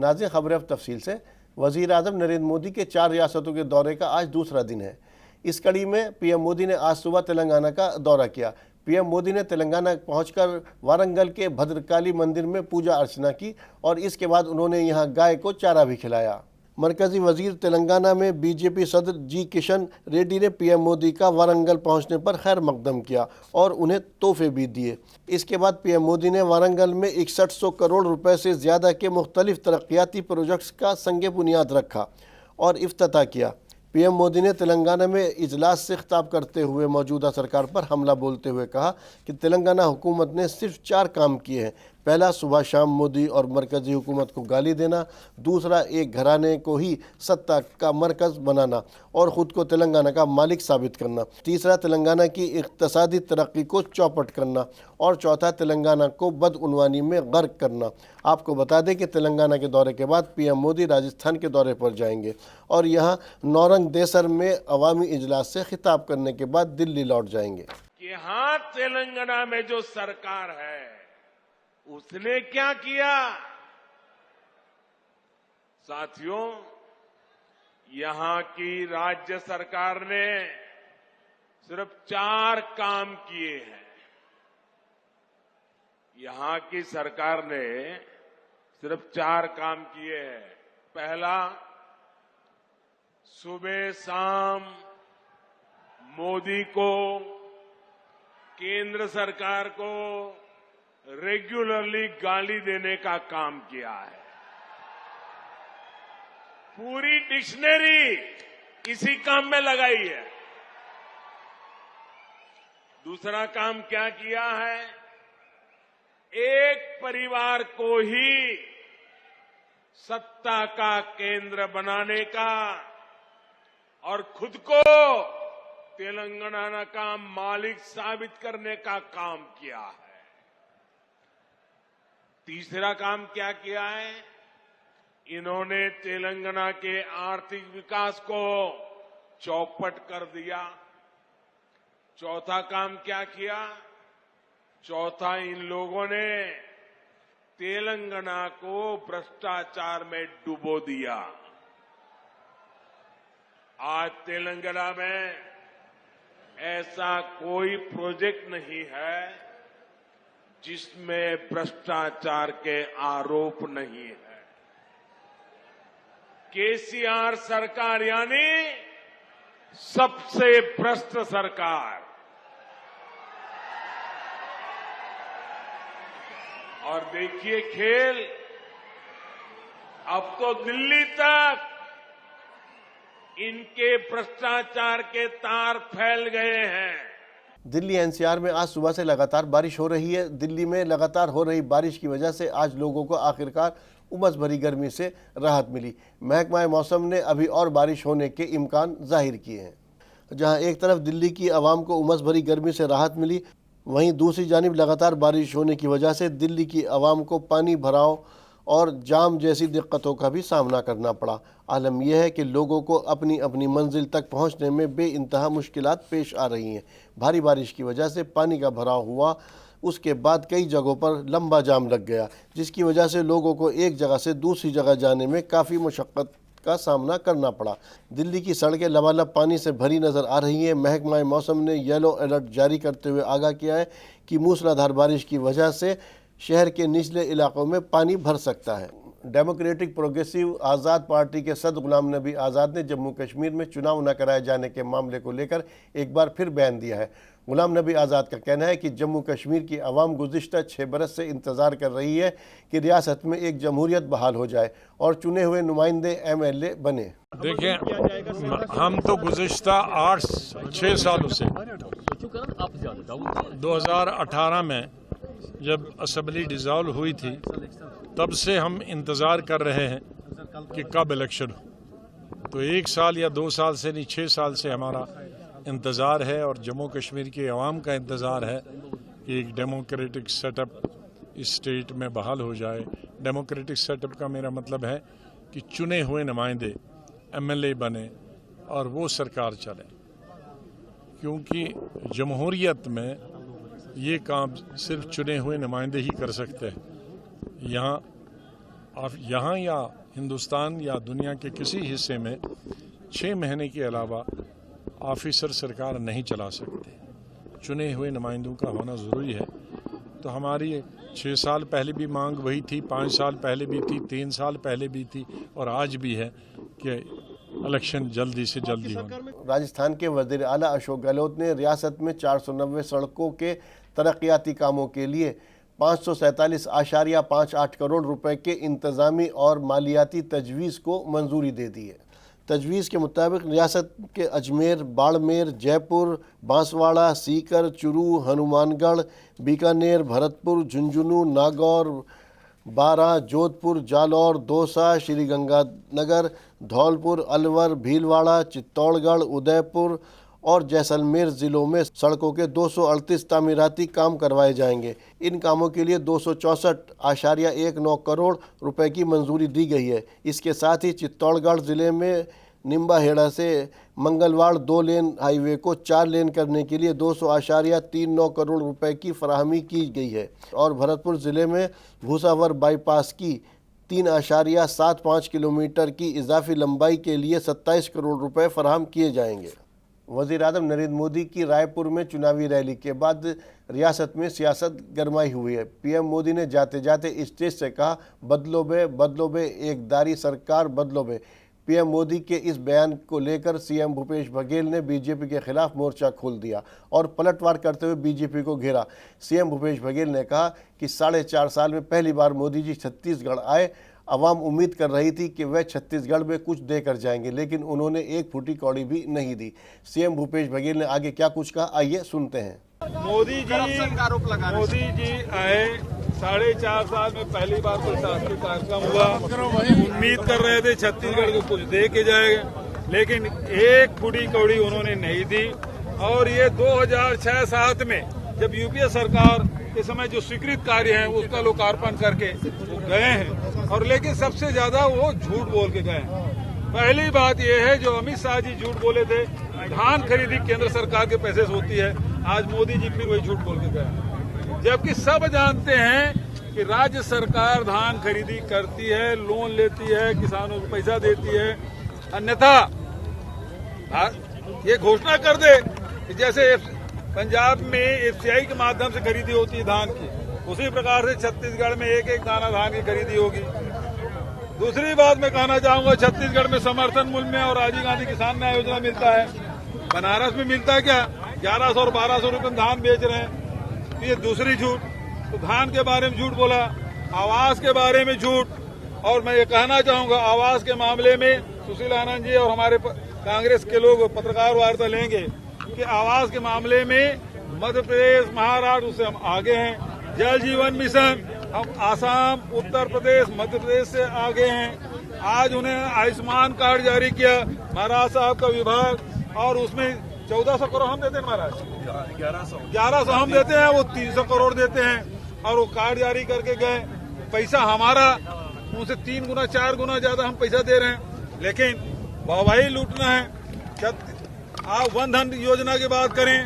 नाज़रीन, खबर अब तफसील से। वज़ीर आज़म नरेंद्र मोदी के 4 रियासतों के दौरे का आज दूसरा दिन है। इस कड़ी में पीएम मोदी ने आज सुबह तेलंगाना का दौरा किया। पीएम मोदी ने तेलंगाना पहुंचकर वारंगल के भद्रकाली मंदिर में पूजा अर्चना की और इसके बाद उन्होंने यहां गाय को चारा भी खिलाया। मरकजी वजीर तेलंगाना में बीजेपी सदर जी किशन रेड्डी ने पीएम मोदी का वारंगल पहुंचने पर खैर मकदम किया और उन्हें तोहफे भी दिए। इसके बाद पीएम मोदी ने वारंगल में 6100 करोड़ रुपए से ज़्यादा के मुख्तलिफ तरक्याती प्रोजेक्ट्स का संग बुनियाद रखा और इफ्तिताह किया। पीएम मोदी ने तेलंगाना में इजलास से खिताब करते हुए मौजूदा सरकार पर हमला बोलते हुए कहा कि तेलंगाना हुकूमत ने सिर्फ 4 काम किए हैं। पहला, सुबह शाम मोदी और मरकजी हुकूमत को गाली देना। दूसरा, एक घराने को ही सत्ता का मरकज़ बनाना और ख़ुद को तेलंगाना का मालिक साबित करना। तीसरा, तेलंगाना की इक़्तिसादी तरक्की को चौपट करना। और चौथा, तेलंगाना को बदउनवानी में गर्क करना। आपको बता दें कि तेलंगाना के दौरे के बाद पीएम मोदी राजस्थान के दौरे पर जाएंगे और यहाँ नौरंग देसर में अवामी इजलास से खिताब करने के बाद दिल्ली लौट जाएंगे। यहाँ तेलंगाना में जो सरकार है उसने क्या किया? साथियों, यहां की राज्य सरकार ने सिर्फ 4 काम किए हैं। यहां की सरकार ने सिर्फ 4 काम किए हैं। पहला, सुबह शाम मोदी को, केंद्र सरकार को रेगुलरली गाली देने का काम किया है। पूरी डिक्शनरी इसी काम में लगाई है। दूसरा काम क्या किया है? एक परिवार को ही सत्ता का केंद्र बनाने का और खुद को तेलंगाना का मालिक साबित करने का काम किया है। तीसरा काम क्या किया है? इन्होंने तेलंगाना के आर्थिक विकास को चौपट कर दिया। चौथा काम क्या किया? चौथा, इन लोगों ने तेलंगाना को भ्रष्टाचार में डुबो दिया। आज तेलंगाना में ऐसा कोई प्रोजेक्ट नहीं है जिसमें भ्रष्टाचार के आरोप नहीं है। केसीआर सरकार यानी सबसे भ्रष्ट सरकार। और देखिए खेल, अब तो दिल्ली तक इनके भ्रष्टाचार के तार फैल गए हैं। दिल्ली एनसीआर में आज सुबह से लगातार बारिश हो रही है। दिल्ली में लगातार हो रही बारिश की वजह से आज लोगों को आखिरकार उमस भरी गर्मी से राहत मिली। महकमा मौसम ने अभी और बारिश होने के इम्कान जाहिर किए हैं। जहां एक तरफ दिल्ली की आवाम को उमस भरी गर्मी से राहत मिली, वहीं दूसरी जानिब लगातार बारिश होने की वजह से दिल्ली की आवाम को पानी भराव और जाम जैसी दिक्कतों का भी सामना करना पड़ा। आलम यह है कि लोगों को अपनी अपनी मंजिल तक पहुंचने में बेइंतहा मुश्किलात पेश आ रही हैं। भारी बारिश की वजह से पानी का भराव हुआ, उसके बाद कई जगहों पर लंबा जाम लग गया, जिसकी वजह से लोगों को एक जगह से दूसरी जगह जाने में काफ़ी मुशक्क़त का सामना करना पड़ा। दिल्ली की सड़कें लबालब पानी से भरी नज़र आ रही हैं। महकमा मौसम ने येलो अलर्ट जारी करते हुए आगाह किया है कि मूसलाधार बारिश की वजह से शहर के निचले इलाकों में पानी भर सकता है। डेमोक्रेटिक प्रोग्रेसिव आज़ाद पार्टी के सदर गुलाम नबी आज़ाद ने जम्मू कश्मीर में चुनाव न कराए जाने के मामले को लेकर एक बार फिर बयान दिया है। गुलाम नबी आज़ाद का कहना है कि जम्मू कश्मीर की आवाम गुज़िश्ता 6 बरस से इंतज़ार कर रही है कि रियासत में एक जमहूरियत बहाल हो जाए और चुने हुए नुमाइंदे MLA बने। देखिए, हम तो गुज़िश्ता 6 सालों से 2018 में जब असेंबली डिसॉल्व हुई थी तब से हम इंतज़ार कर रहे हैं कि कब इलेक्शन हो। तो 1 साल या 2 साल से नहीं, 6 साल से हमारा इंतज़ार है और जम्मू कश्मीर की आवाम का इंतज़ार है कि एक डेमोक्रेटिक सेटअप इस स्टेट में बहाल हो जाए। डेमोक्रेटिक सेटअप का मेरा मतलब है कि चुने हुए नुमाइंदे MLA बने और वो सरकार चले, क्योंकि जमहूरियत में ये काम सिर्फ चुने हुए नुमाइंदे ही कर सकते हैं। यहाँ यहाँ या हिंदुस्तान या दुनिया के किसी हिस्से में 6 महीने के अलावा ऑफिसर सरकार नहीं चला सकते। चुने हुए नुमाइंदों का होना ज़रूरी है। तो हमारी 6 साल पहले भी मांग वही थी, 5 साल पहले भी थी, 3 साल पहले भी थी और आज भी है कि इलेक्शन जल्दी से जल्दी हो। राजस्थान के वज़ीर आला अशोक गहलोत ने रियासत में 490 सड़कों के तरक्याती कामों के लिए 547.58 करोड़ रुपए के इंतज़ामी और मालियाती तजवीज़ को मंजूरी दे दी है। तजवीज़ के मुताबिक रियासत के अजमेर, बाड़मेर, जयपुर, बांसवाड़ा, सीकर, चुरू, हनुमानगढ़, बीकानेर, भरतपुर, झुंझुनू, नागौर, बारां, जोधपुर, जालौर, दौसा, श्रीगंगानगर, धौलपुर, अलवर, भीलवाड़ा, चित्तौड़गढ़, उदयपुर और जैसलमेर ज़िलों में सड़कों के 238 तामीराती काम करवाए जाएंगे। इन कामों के लिए 264.19 करोड़ रुपए की मंजूरी दी गई है। इसके साथ ही चित्तौड़गढ़ ज़िले में निम्बाहेड़ा से मंगलवाड़ 2 लेन हाईवे को 4 लेन करने के लिए 200.39 करोड़ रुपए की फराहमी की गई है और भरतपुर ज़िले में भूसावर बाईपास की 3.75 किलोमीटर की इजाफी लंबाई के लिए 27 करोड़ रुपए फराहम किए जाएंगे। वज़ीर आज़म नरेंद्र मोदी की रायपुर में चुनावी रैली के बाद रियासत में सियासत गरमाई हुई है। पीएम मोदी ने जाते जाते स्टेज से कहा, बदलो बे एकदारी सरकार बदलो बे। पीएम मोदी के इस बयान को लेकर सीएम भूपेश बघेल ने बीजेपी के खिलाफ मोर्चा खोल दिया और पलटवार करते हुए बीजेपी को घेरा। सीएम भूपेश बघेल ने कहा कि 4.5 साल में पहली बार मोदी जी छत्तीसगढ़ आए। अवाम उम्मीद कर रही थी कि वह छत्तीसगढ़ में कुछ देकर जाएंगे, लेकिन उन्होंने एक फूटी कौड़ी भी नहीं दी। सीएम भूपेश बघेल ने आगे क्या कुछ कहा, आइए सुनते हैं। मोदी जी आए, 4.5 साल में पहली बार कोई शासकीय कार्यक्रम हुआ। उम्मीद कर रहे थे छत्तीसगढ़ को कुछ दे के जाएगा, लेकिन एक फूटी कौड़ी उन्होंने नहीं दी। और ये 2006-07 में जब यूपीए सरकार के समय जो स्वीकृत कार्य है उसका लोकार्पण करके वो गए हैं, और लेकिन सबसे ज्यादा वो झूठ बोल के गए हैं। पहली बात यह है जो अमित शाह जी झूठ बोले थे, धान खरीदी केंद्र सरकार के पैसे से होती है, आज मोदी जी फिर वही झूठ बोल के गए। जबकि सब जानते हैं कि राज्य सरकार धान खरीदी करती है, लोन लेती है, किसानों को पैसा देती है। अन्यथा ये घोषणा कर दे कि जैसे पंजाब में एफसीआई के माध्यम से खरीदी होती है धान की, उसी प्रकार से छत्तीसगढ़ में एक दाना धान की खरीदी होगी। दूसरी बात मैं कहना चाहूंगा, छत्तीसगढ़ में समर्थन मूल्य में और राजीव गांधी किसान न्याय योजना मिलता है। बनारस में मिलता है क्या? 1100 और 1200 रुपए धान बेच रहे हैं। तो ये दूसरी झूठ। तो धान के बारे में झूठ बोला, आवास के बारे में झूठ। और मैं ये कहना चाहूंगा, आवास के मामले में सुशील आनंद जी और हमारे कांग्रेस के लोग पत्रकार वार्ता लेंगे कि आवास के मामले में मध्य प्रदेश, महाराष्ट्र उससे हम आगे हैं। जल जीवन मिशन हम आसाम, उत्तर प्रदेश, मध्य प्रदेश से आगे हैं। आज उन्हें आयुष्मान कार्ड जारी किया महाराज साहब का विभाग, और उसमें 1400 करोड़ हम देते हैं महाराज, 1100 हम देते हैं, वो 300 करोड़ देते हैं और वो कार्ड जारी करके गए। पैसा हमारा उनसे 3 गुना 4 गुना ज्यादा हम पैसा दे रहे हैं, लेकिन वाहवाही लूटना है। आप वन धन योजना की बात करें,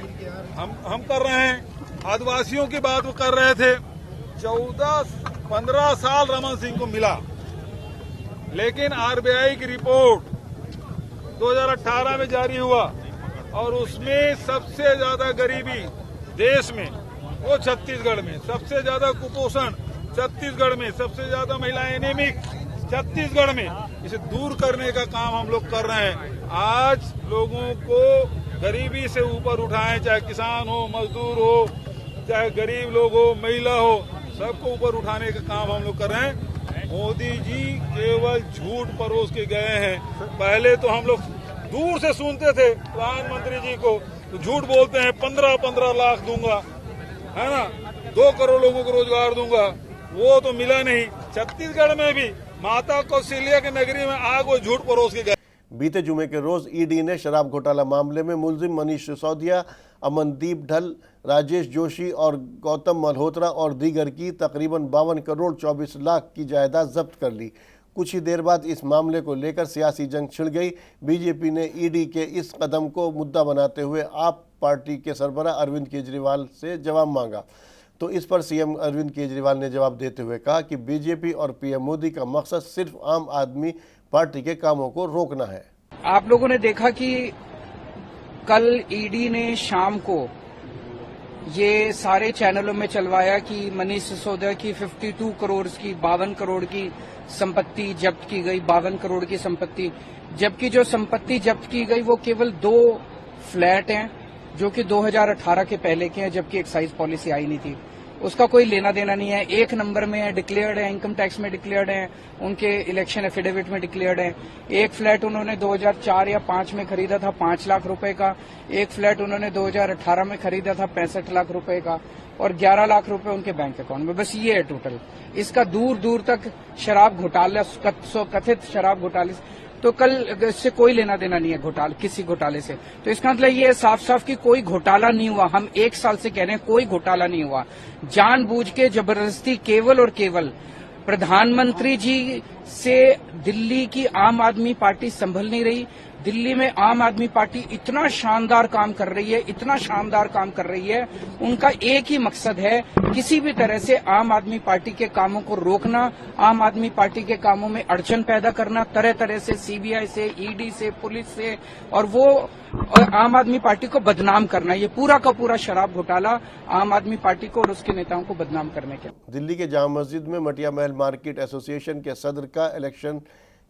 हम कर रहे हैं। आदिवासियों की बात वो कर रहे थे। 14-15 साल रमन सिंह को मिला, लेकिन आरबीआई की रिपोर्ट 2018 में जारी हुआ और उसमें सबसे ज्यादा गरीबी देश में वो छत्तीसगढ़ में, सबसे ज्यादा कुपोषण छत्तीसगढ़ में, सबसे ज्यादा महिलाएं एनीमिक छत्तीसगढ़ में। इसे दूर करने का काम हम लोग कर रहे हैं। आज लोगों को गरीबी से ऊपर उठाएं, चाहे किसान हो, मजदूर हो, चाहे गरीब लोग हो, महिला हो, सबको ऊपर उठाने का काम हम लोग कर रहे हैं। मोदी जी केवल झूठ परोस के गए हैं। पहले तो हम लोग दूर से सुनते थे प्रधानमंत्री जी को, तो झूठ बोलते हैं 15-15 लाख दूंगा, है ना, 2 करोड़ लोगों को रोजगार दूंगा, वो तो मिला नहीं। छत्तीसगढ़ में भी माता कौशल्या की नगरी में आग वो झूठ परोस के गए। बीते जुमे के रोज ईडी ने शराब घोटाला मामले में मुलजिम मनीष सिसोदिया, अमनदीप ढल, राजेश जोशी और गौतम मल्होत्रा और दीगर की तकरीबन 52 करोड़ 24 लाख की जायदाद जब्त कर ली। कुछ ही देर बाद इस मामले को लेकर सियासी जंग छिड़ गई। बीजेपी ने ईडी के इस कदम को मुद्दा बनाते हुए आप पार्टी के सरबराह अरविंद केजरीवाल से जवाब मांगा। तो इस पर सीएम अरविंद केजरीवाल ने जवाब देते हुए कहा कि बीजेपी और पीएम मोदी का मकसद सिर्फ आम आदमी पार्टी के कामों को रोकना है। आप लोगों ने देखा कि कल ईडी ने शाम को ये सारे चैनलों में चलवाया कि मनीष सिसोदिया की 52 करोड़ की 52 करोड़ की संपत्ति जब्त की गई, 52 करोड़ की संपत्ति, जबकि जो संपत्ति जब्त की गई वो केवल 2 फ्लैट हैं जो कि 2018 के पहले के हैं, जबकि एक्साइज पॉलिसी आई नहीं थी। उसका कोई लेना देना नहीं है। 1 नंबर में है, डिक्लेयर्ड है, इनकम टैक्स में डिक्लेयर्ड है, उनके इलेक्शन एफिडेविट में डिक्लेयर्ड है। एक फ्लैट उन्होंने 2004 या 5 में खरीदा था 5 लाख रुपए का, एक फ्लैट उन्होंने 2018 में खरीदा था 65 लाख रुपए का, और 11 लाख रुपए उनके बैंक अकाउंट में। बस ये है टोटल। इसका दूर दूर तक शराब घोटाला, कथित शराब घोटाले, तो कल इससे कोई लेना देना नहीं है किसी घोटाले से। तो इसका मतलब ये है साफ साफ कि कोई घोटाला नहीं हुआ। हम 1 साल से कह रहे हैं कोई घोटाला नहीं हुआ। जानबूझ के जबरदस्ती केवल और केवल प्रधानमंत्री जी से दिल्ली की आम आदमी पार्टी संभल नहीं रही। दिल्ली में आम आदमी पार्टी इतना शानदार काम कर रही है, इतना शानदार काम कर रही है। उनका एक ही मकसद है, किसी भी तरह से आम आदमी पार्टी के कामों को रोकना, आम आदमी पार्टी के कामों में अड़चन पैदा करना, तरह तरह से सीबीआई से, ईडी से, पुलिस से, और वो आम आदमी पार्टी को बदनाम करना। ये पूरा का पूरा शराब घोटाला आम आदमी पार्टी को और उसके नेताओं को बदनाम करने के। दिल्ली के जामा मस्जिद में मटिया महल मार्केट एसोसिएशन के सदर का इलेक्शन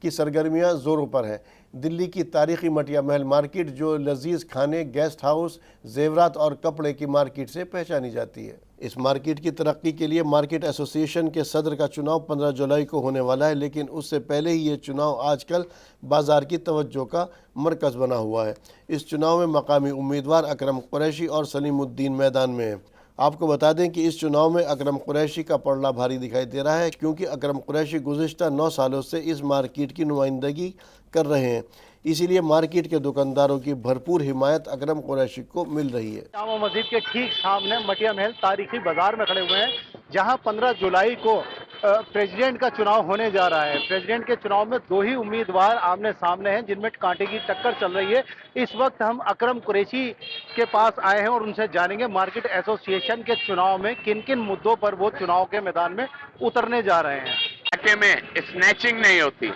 की सरगर्मियां जोरों पर है। दिल्ली की तारीखी मटिया महल मार्केट जो लजीज खाने, गेस्ट हाउस, जेवरात और कपड़े की मार्केट से पहचानी जाती है। इस मार्केट की तरक्की के लिए मार्केट एसोसिएशन के सदर का चुनाव 15 जुलाई को होने वाला है, लेकिन उससे पहले ही ये चुनाव आजकल बाजार की तवज्जो का मरकज़ बना हुआ है। इस चुनाव में मकामी उम्मीदवार अकरम कुरैशी और सलीमुद्दीन मैदान में हैं। आपको बता दें कि इस चुनाव में अकरम कुरैशी का पलड़ा भारी दिखाई दे रहा है, क्योंकि अकरम कुरैशी गुज़िश्ता 9 सालों से इस मार्केट की नुमाइंदगी कर रहे हैं। इसीलिए मार्केट के दुकानदारों की भरपूर हिमायत अकरम कुरैशी को मिल रही है। जामा मस्जिद के ठीक सामने मटिया महल तारीखी बाजार में खड़े हुए हैं, जहां 15 जुलाई को प्रेसिडेंट का चुनाव होने जा रहा है। प्रेसिडेंट के चुनाव में 2 ही उम्मीदवार आमने सामने हैं, जिनमें कांटे की टक्कर चल रही है। इस वक्त हम अकरम कुरैशी के पास आए हैं और उनसे जानेंगे मार्केट एसोसिएशन के चुनाव में किन किन मुद्दों पर वो चुनाव के मैदान में उतरने जा रहे हैं। इलाके में स्नैचिंग नहीं होती,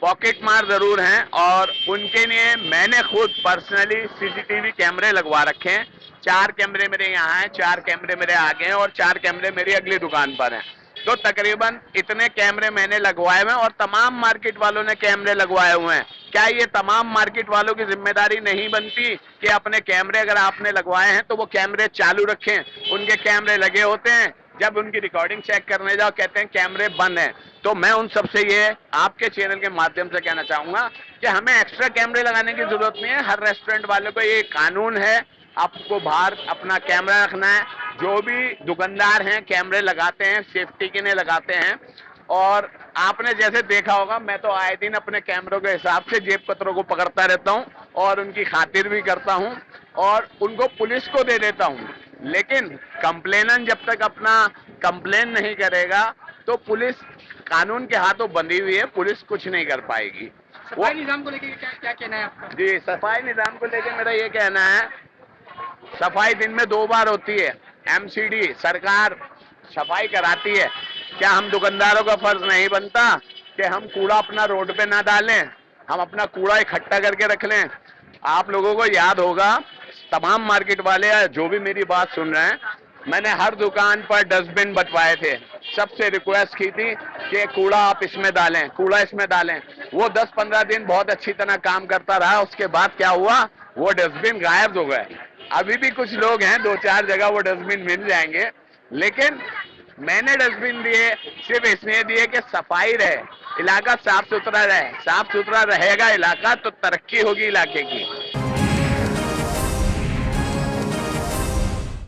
पॉकेट मार जरूर हैं, और उनके लिए मैंने खुद पर्सनली सीसीटीवी कैमरे लगवा रखे हैं। 4 कैमरे मेरे यहाँ हैं, 4 कैमरे मेरे आगे हैं और 4 कैमरे मेरी अगली दुकान पर हैं। तो तकरीबन इतने कैमरे मैंने लगवाए हुए हैं और तमाम मार्केट वालों ने कैमरे लगवाए हुए हैं। क्या ये तमाम मार्केट वालों की जिम्मेदारी नहीं बनती कि अपने कैमरे अगर आपने लगवाए हैं तो वो कैमरे चालू रखें? उनके कैमरे लगे होते हैं, जब उनकी रिकॉर्डिंग चेक करने जाओ कहते हैं कैमरे बंद हैं। तो मैं उन सबसे ये आपके चैनल के माध्यम से कहना चाहूंगा कि हमें एक्स्ट्रा कैमरे लगाने की जरूरत नहीं है। हर रेस्टोरेंट वालों को ये कानून है, आपको बाहर अपना कैमरा रखना है। जो भी दुकानदार हैं कैमरे लगाते हैं, सेफ्टी के लिए लगाते हैं। और आपने जैसे देखा होगा, मैं तो आए दिन अपने कैमरों के हिसाब से जेब कतरों को पकड़ता रहता हूं और उनकी खातिर भी करता हूं और उनको पुलिस को दे देता हूं। लेकिन कंप्लेनर जब तक अपना कंप्लेन नहीं करेगा तो पुलिस कानून के हाथों बंधी हुई है, पुलिस कुछ नहीं कर पाएगी। सफाई निजाम को लेकर क्या कहना है आपका? जी, सफाई निजाम को लेकर मेरा ये कहना है, सफाई दिन में 2 बार होती है। एमसीडी सरकार सफाई कराती है। क्या हम दुकानदारों का फर्ज नहीं बनता कि हम कूड़ा अपना रोड पे ना डालें, हम अपना कूड़ा इकट्ठा करके रख लें? आप लोगों को याद होगा, तमाम मार्केट वाले जो भी मेरी बात सुन रहे हैं, मैंने हर दुकान पर डस्टबिन बंटवाए थे। सबसे रिक्वेस्ट की थी कि कूड़ा आप इसमें डालें, कूड़ा इसमें डालें। वो 10-15 दिन बहुत अच्छी तरह काम करता रहा। उसके बाद क्या हुआ, वो डस्टबिन गायब हो गए। अभी भी कुछ लोग हैं, 2-4 जगह वो डस्टबिन मिल जाएंगे, लेकिन मैंने डस्टबिन दिए सिर्फ इसलिए दिए कि सफाई रहे, इलाका साफ सुथरा रहे। साफ सुथरा रहेगा इलाका तो तरक्की होगी इलाके की।